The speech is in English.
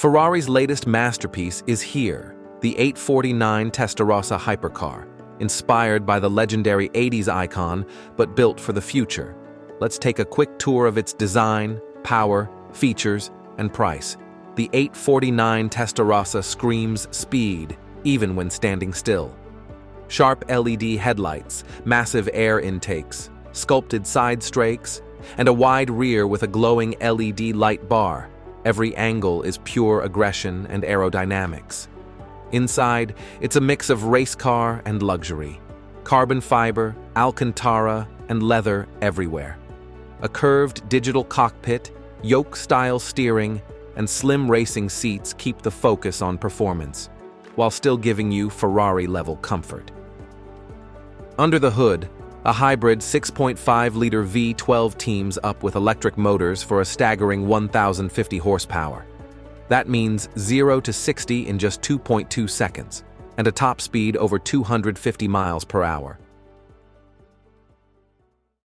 Ferrari's latest masterpiece is here, the 849 Testarossa Hypercar, inspired by the legendary 80s icon but built for the future. Let's take a quick tour of its design, power, features, and price. The 849 Testarossa screams speed, even when standing still. Sharp LED headlights, massive air intakes, sculpted side strakes, and a wide rear with a glowing LED light bar. Every angle is pure aggression and aerodynamics. Inside, it's a mix of race car and luxury. Carbon fiber, Alcantara, and leather everywhere. A curved digital cockpit, yoke-style steering, and slim racing seats keep the focus on performance, while still giving you Ferrari-level comfort. Under the hood, a hybrid 6.5-liter V12 teams up with electric motors for a staggering 1,050 horsepower. That means 0 to 60 in just 2.2 seconds, and a top speed over 250 miles per hour.